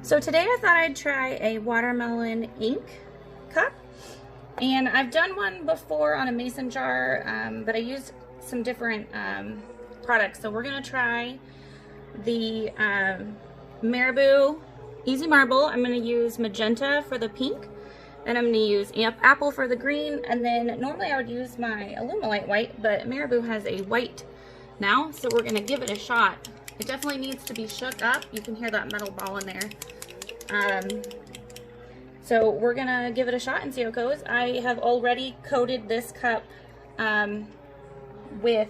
So today I thought I'd try a watermelon ink cup. And I've done one before on a mason jar, but I used some different products. So we're gonna try the Marabu Easy Marble. I'm gonna use Magenta for the pink, and I'm gonna use Apple for the green, and then normally I would use my Alumilite white, but Marabu has a white now, so we're gonna give it a shot. It definitely needs to be shook up. You can hear that metal ball in there. So we're gonna give it a shot and see how it goes. I have already coated this cup with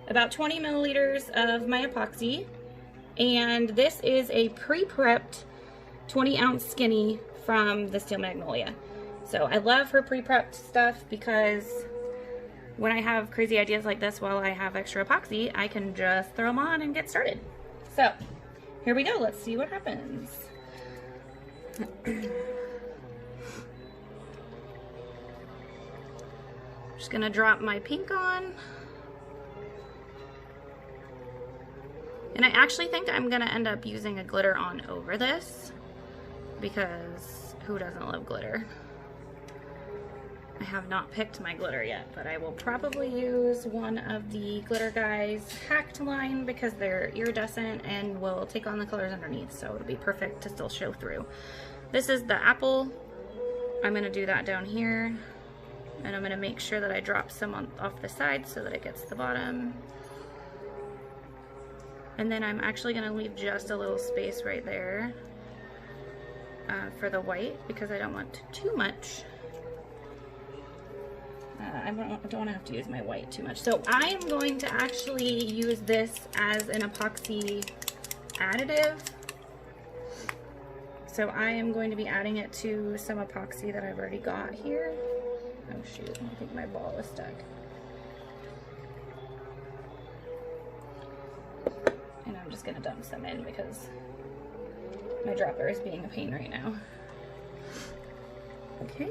about 20 milliliters of my epoxy, and this is a pre-prepped 20-ounce skinny from the Steel Magnolia. So I love her pre-prepped stuff because when I have crazy ideas like this while I have extra epoxy, I can just throw them on and get started. So here we go, let's see what happens. Just gonna drop my pink on. And I actually think I'm gonna end up using a glitter on over this because who doesn't love glitter? I have not picked my glitter yet, but I will probably use one of the Glitter Guys hacked line because they're iridescent and will take on the colors underneath, so it'll be perfect to still show through. This is the apple. I'm gonna do that down here, and I'm gonna make sure that I drop some off the side so that it gets to the bottom. And then I'm actually gonna leave just a little space right there for the white because I don't want too much. I don't want to have to use my white too much. So I am going to actually use this as an epoxy additive. So I am going to be adding it to some epoxy that I've already got here. Oh shoot, I think my ball is stuck. And I'm just going to dump some in because my dropper is being a pain right now. Okay,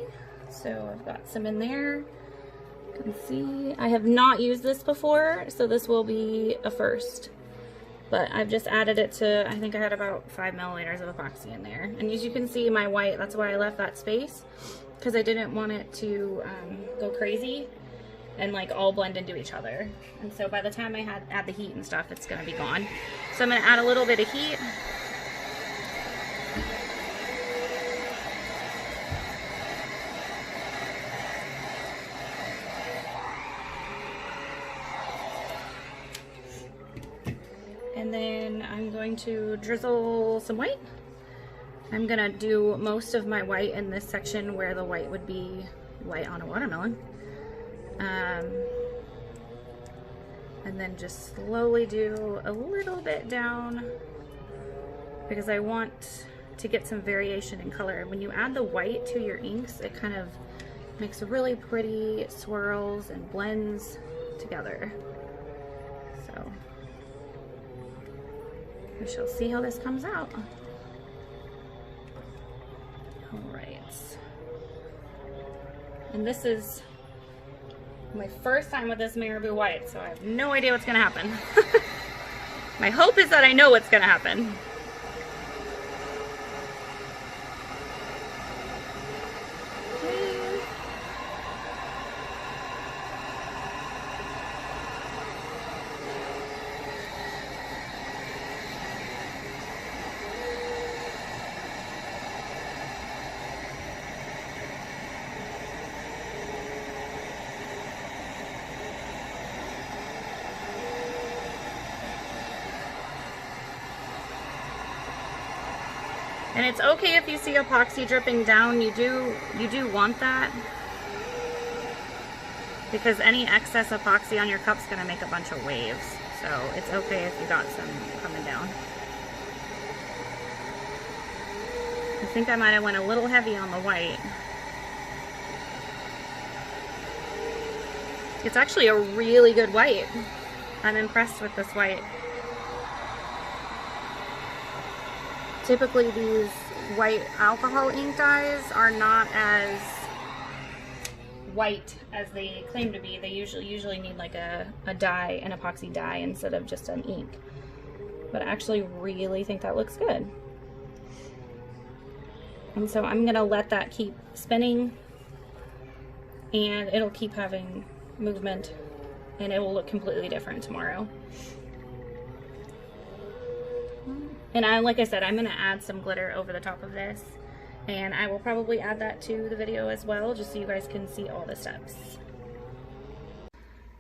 so I've got some in there. You can see I have not used this before, so this will be a first. But I've just added it to, I think I had about 5 milliliters of epoxy in there. And as you can see, my white, that's why I left that space, because I didn't want it to go crazy and like all blend into each other. And so by the time I add the heat and stuff, it's gonna be gone. So I'm gonna add a little bit of heat. And then I'm going to drizzle some white. I'm gonna do most of my white in this section where the white would be white on a watermelon. And then just slowly do a little bit down because I want to get some variation in color. When you add the white to your inks, it kind of makes really pretty swirls and blends together. So we shall see how this comes out. All right. And this is my first time with this Marabu white, so I have no idea what's gonna happen. My hope is that I know what's gonna happen. And it's okay if you see epoxy dripping down, you do want that, because any excess epoxy on your cup's gonna make a bunch of waves. So it's okay if you got some coming down. I think I might have went a little heavy on the white. It's actually a really good white. I'm impressed with this white. Typically these white alcohol ink dyes are not as white as they claim to be. They usually need like a dye, an epoxy dye, instead of just an ink. But I actually really think that looks good. And so I'm gonna let that keep spinning, and it'll keep having movement, and it will look completely different tomorrow. And like I said, I'm gonna add some glitter over the top of this, and I will probably add that to the video as well, just so you guys can see all the steps.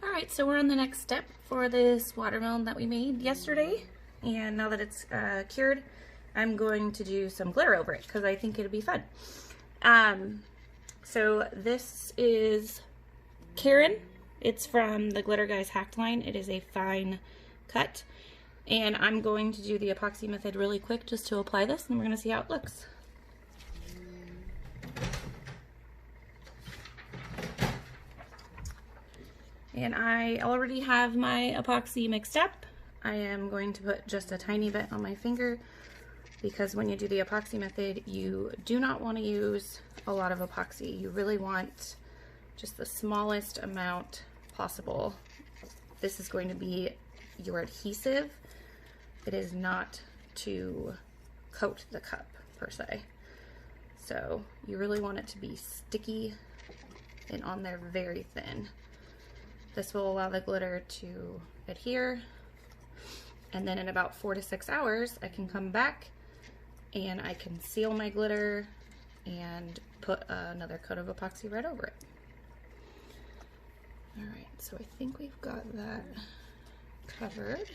All right, so we're on the next step for this watermelon that we made yesterday. And now that it's cured, I'm going to do some glitter over it because I think it'll be fun. So this is Karen. It's from the Glitter Guys Hacked line. It is a fine cut. And I'm going to do the epoxy method really quick just to apply this, and we're going to see how it looks. And I already have my epoxy mixed up. I am going to put just a tiny bit on my finger because when you do the epoxy method, you do not want to use a lot of epoxy. You really want just the smallest amount possible. This is going to be your adhesive. It is not to coat the cup per se. So you really want it to be sticky and on there very thin. This will allow the glitter to adhere, and then in about 4 to 6 hours I can come back and I can seal my glitter and put another coat of epoxy right over it. Alright, so I think we've got that covered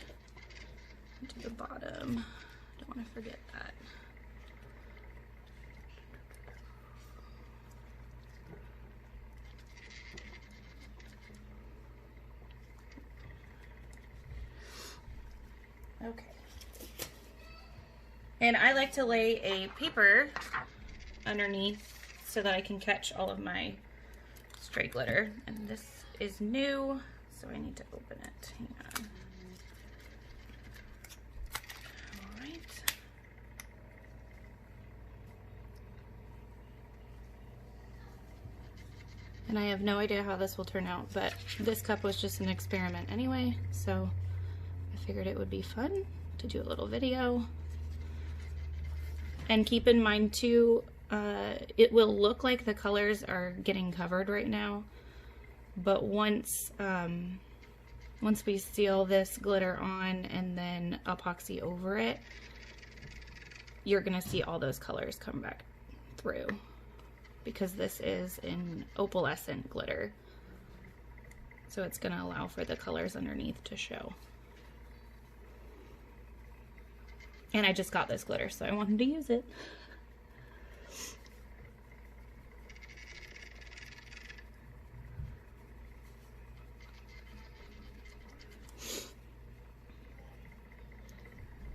to the bottom. Don't want to forget that. Okay. And I like to lay a paper underneath so that I can catch all of my stray glitter. And this is new, so I need to open it. Hang on. All right. And I have no idea how this will turn out, but this cup was just an experiment anyway, so I figured it would be fun to do a little video. And keep in mind too, it will look like the colors are getting covered right now, but once we seal this glitter on and then epoxy over it, you're gonna see all those colors come back through, because this is an opalescent glitter, so it's gonna allow for the colors underneath to show. And I just got this glitter, so I wanted to use it.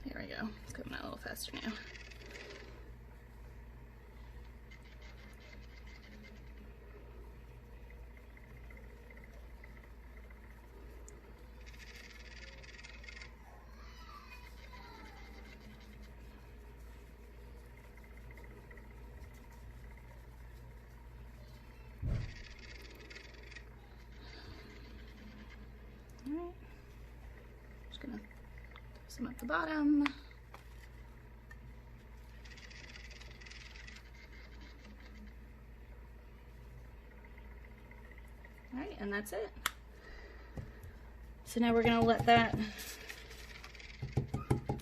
Here we go. It's coming out a little faster now. Alright, just gonna throw some at the bottom. Alright, and that's it. So now we're gonna let that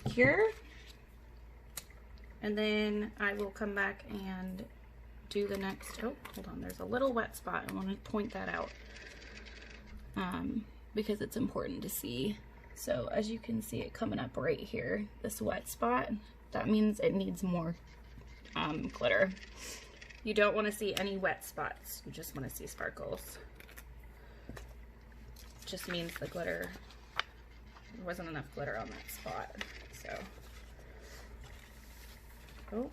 cure, and then I will come back and do the next. Oh, hold on, there's a little wet spot. I want to point that out. Because it's important to see. So as you can see it coming up right here, this wet spot, that means it needs more glitter. You don't want to see any wet spots, you just want to see sparkles. It just means the glitter, there wasn't enough glitter on that spot. So, oh,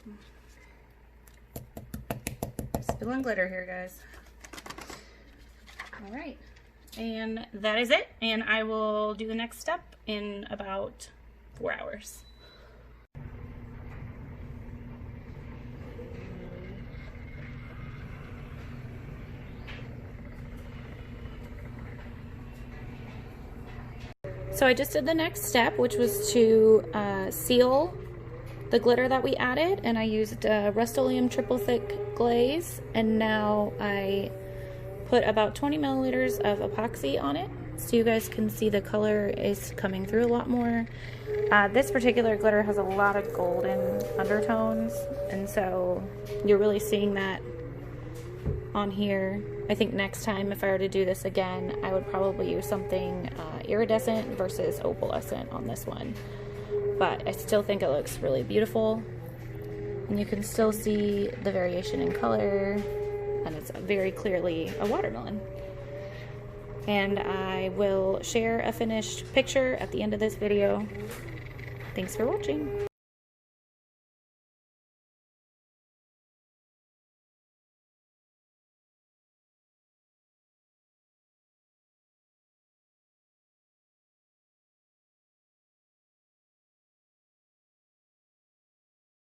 spilling glitter here, guys. All right. And that is it, and I will do the next step in about 4 hours. So I just did the next step, which was to seal the glitter that we added, and I used Rust-Oleum triple thick glaze, and now I put about 20 milliliters of epoxy on it so you guys can see the color is coming through a lot more. This particular glitter has a lot of golden undertones, and so you're really seeing that on here. I think next time if I were to do this again, I would probably use something iridescent versus opalescent on this one. But I still think it looks really beautiful, and you can still see the variation in color, and it's very clearly a watermelon. And I will share a finished picture at the end of this video. Thanks for watching.